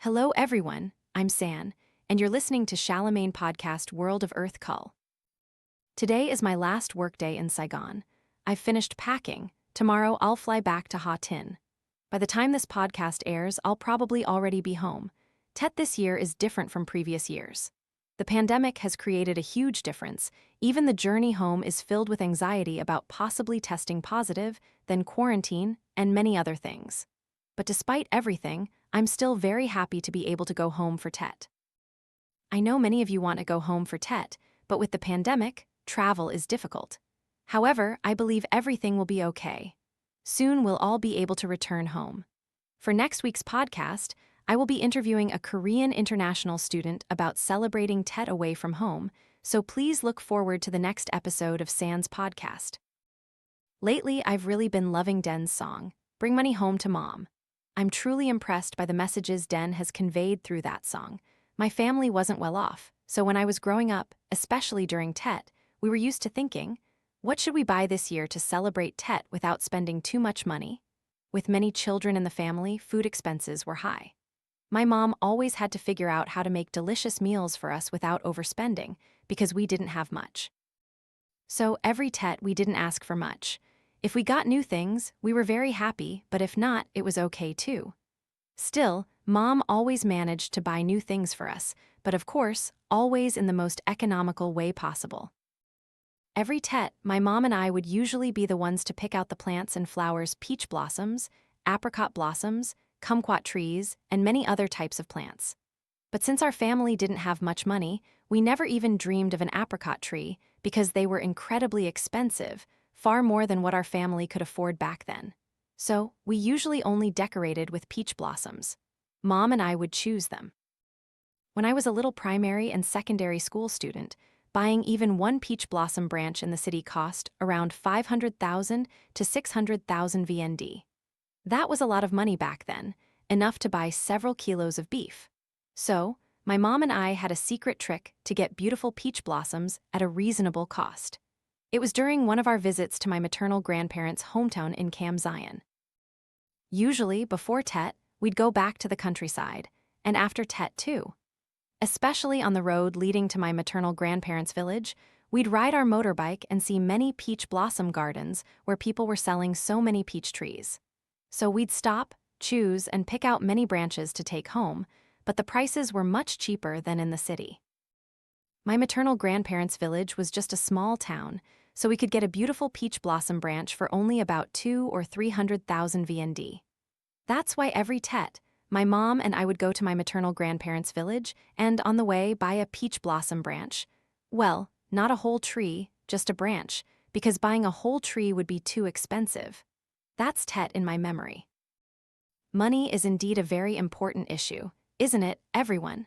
Hello, everyone. I'm San, and you're listening to Charlemagne Podcast World of Earth Cull. Today is my last workday in Saigon. I've finished packing. Tomorrow, I'll fly back to Ha Tin. By the time this podcast airs, I'll probably already be home. Tet this year is different from previous years. The pandemic has created a huge difference. Even the journey home is filled with anxiety about possibly testing positive, then quarantine, and many other things. But despite everything, I'm still very happy to be able to go home for Tet. I know many of you want to go home for Tet, but with the pandemic, travel is difficult. However, I believe everything will be okay. Soon we'll all be able to return home. For next week's podcast, I will be interviewing a Korean international student about celebrating Tet away from home, so please look forward to the next episode of San's podcast. Lately, I've really been loving Den's song, Bring Money Home to Mom. I'm truly impressed by the messages Den has conveyed through that song. My family wasn't well off, so when I was growing up, especially during Tet, we were used to thinking, what should we buy this year to celebrate Tet without spending too much money? With many children in the family, food expenses were high. My mom always had to figure out how to make delicious meals for us without overspending, because we didn't have much. So every Tet, we didn't ask for much. If we got new things, we were very happy, but if not, it was okay too. Still, Mom always managed to buy new things for us, but of course, always in the most economical way possible. Every Tet, my mom and I would usually be the ones to pick out the plants and flowers: peach blossoms, apricot blossoms, kumquat trees, and many other types of plants. But since our family didn't have much money, we never even dreamed of an apricot tree because they were incredibly expensive, far more than what our family could afford back then. So, we usually only decorated with peach blossoms. Mom and I would choose them. When I was a little primary and secondary school student, buying even one peach blossom branch in the city cost around 500,000 to 600,000 VND. That was a lot of money back then, enough to buy several kilos of beef. So, my mom and I had a secret trick to get beautiful peach blossoms at a reasonable cost. It was during one of our visits to my maternal grandparents' hometown in Cam Zion. Usually, before Tet, we'd go back to the countryside, and after Tet too. Especially on the road leading to my maternal grandparents' village, we'd ride our motorbike and see many peach blossom gardens where people were selling so many peach trees. So we'd stop, choose, and pick out many branches to take home, but the prices were much cheaper than in the city. My maternal grandparents' village was just a small town, so we could get a beautiful peach blossom branch for only about 200,000 or 300,000 VND. That's why every Tet, my mom and I would go to my maternal grandparents' village and, on the way, buy a peach blossom branch. Well, not a whole tree, just a branch, because buying a whole tree would be too expensive. That's Tet in my memory. Money is indeed a very important issue, isn't it, everyone?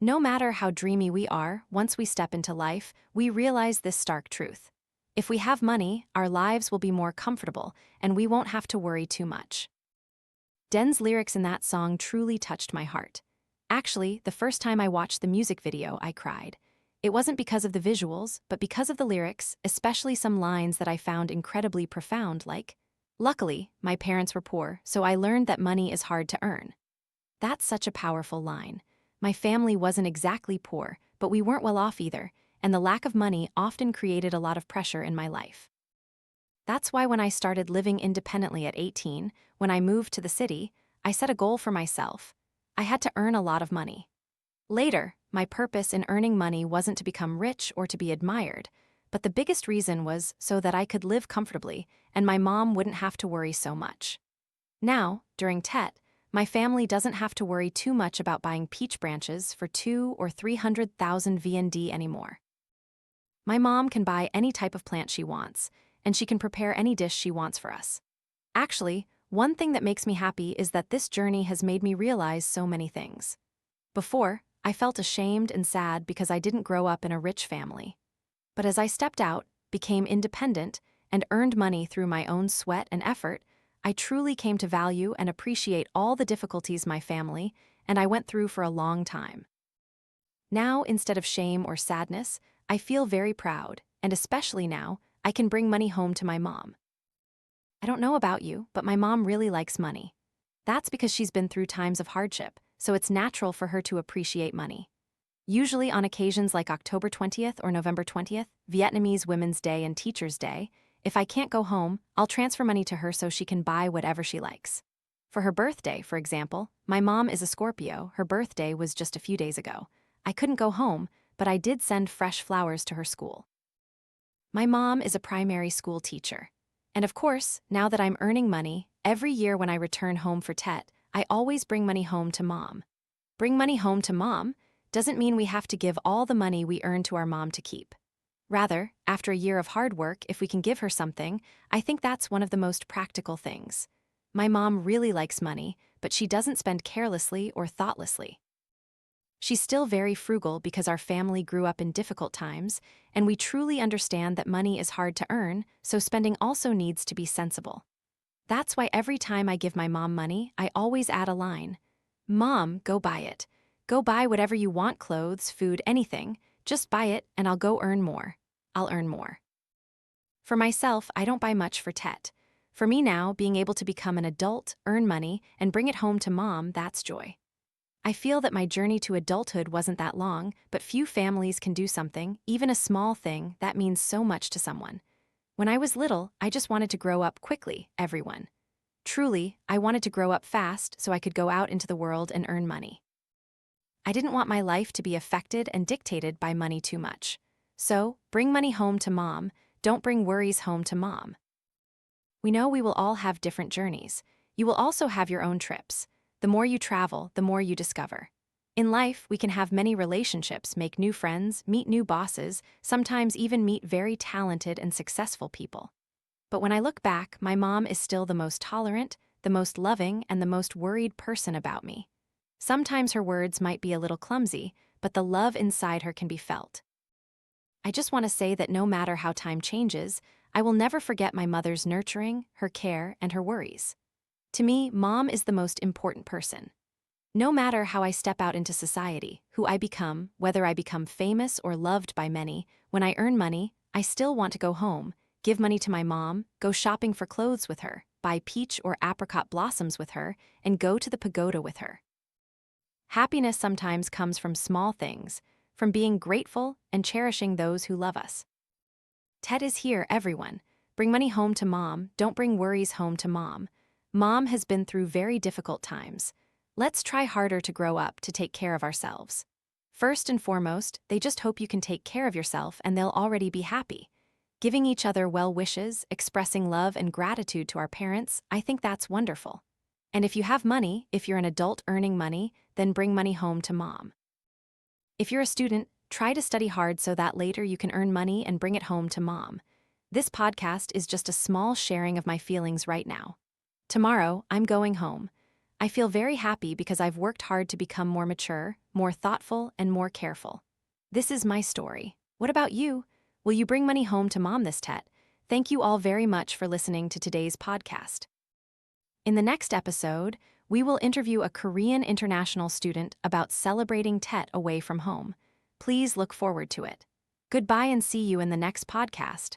No matter how dreamy we are, once we step into life, we realize this stark truth. If we have money, our lives will be more comfortable, and we won't have to worry too much. Den's lyrics in that song truly touched my heart. Actually, the first time I watched the music video, I cried. It wasn't because of the visuals, but because of the lyrics, especially some lines that I found incredibly profound, like, "Luckily, my parents were poor, so I learned that money is hard to earn." That's such a powerful line. My family wasn't exactly poor, but we weren't well off either, and the lack of money often created a lot of pressure in my life. That's why when I started living independently at 18, when I moved to the city, I set a goal for myself. I had to earn a lot of money. Later, my purpose in earning money wasn't to become rich or to be admired, but the biggest reason was so that I could live comfortably and my mom wouldn't have to worry so much. Now, during Tet, my family doesn't have to worry too much about buying peach branches for 200,000 or 300,000 VND anymore. My mom can buy any type of plant she wants, and she can prepare any dish she wants for us. Actually, one thing that makes me happy is that this journey has made me realize so many things. Before, I felt ashamed and sad because I didn't grow up in a rich family. But as I stepped out, became independent, and earned money through my own sweat and effort, I truly came to value and appreciate all the difficulties my family and I went through for a long time. Now, instead of shame or sadness, I feel very proud, and especially now, I can bring money home to my mom. I don't know about you, but my mom really likes money. That's because she's been through times of hardship, so it's natural for her to appreciate money. Usually on occasions like October 20th or November 20th, Vietnamese Women's Day and Teacher's Day, if I can't go home, I'll transfer money to her so she can buy whatever she likes. For her birthday, for example, my mom is a Scorpio, her birthday was just a few days ago. I couldn't go home, but I did send fresh flowers to her school. My mom is a primary school teacher. And of course, now that I'm earning money, every year when I return home for Tet, I always bring money home to mom. Bring money home to mom doesn't mean we have to give all the money we earn to our mom to keep. Rather, after a year of hard work, if we can give her something, I think that's one of the most practical things. My mom really likes money, but she doesn't spend carelessly or thoughtlessly. She's still very frugal because our family grew up in difficult times, and we truly understand that money is hard to earn, so spending also needs to be sensible. That's why every time I give my mom money, I always add a line. Mom, go buy it. Go buy whatever you want, clothes, food, anything. Just buy it, and I'll go earn more. I'll earn more. For myself, I don't buy much for Tet. For me now, being able to become an adult, earn money, and bring it home to mom, that's joy. I feel that my journey to adulthood wasn't that long, but few families can do something, even a small thing, that means so much to someone. When I was little, I just wanted to grow up quickly, everyone. Truly, I wanted to grow up fast so I could go out into the world and earn money. I didn't want my life to be affected and dictated by money too much. So, bring money home to mom, don't bring worries home to mom. We know we will all have different journeys. You will also have your own trips. The more you travel, the more you discover. In life, we can have many relationships, make new friends, meet new bosses, sometimes even meet very talented and successful people. But when I look back, my mom is still the most tolerant, the most loving, and the most worried person about me. Sometimes her words might be a little clumsy, but the love inside her can be felt. I just want to say that no matter how time changes, I will never forget my mother's nurturing, her care, and her worries. To me, mom is the most important person. No matter how I step out into society, who I become, whether I become famous or loved by many, when I earn money, I still want to go home, give money to my mom, go shopping for clothes with her, buy peach or apricot blossoms with her, and go to the pagoda with her. Happiness sometimes comes from small things, from being grateful and cherishing those who love us. Tet is here, everyone. Bring money home to mom, don't bring worries home to mom. Mom has been through very difficult times. Let's try harder to grow up to take care of ourselves. First and foremost, they just hope you can take care of yourself and they'll already be happy. Giving each other well wishes, expressing love and gratitude to our parents, I think that's wonderful. And if you have money, if you're an adult earning money, then bring money home to mom. If you're a student, try to study hard so that later you can earn money and bring it home to mom. This podcast is just a small sharing of my feelings right now. Tomorrow, I'm going home. I feel very happy because I've worked hard to become more mature, more thoughtful, and more careful. This is my story. What about you? Will you bring money home to mom this Tet? Thank you all very much for listening to today's podcast. In the next episode, we will interview a Korean international student about celebrating Tet away from home. Please look forward to it. Goodbye and see you in the next podcast.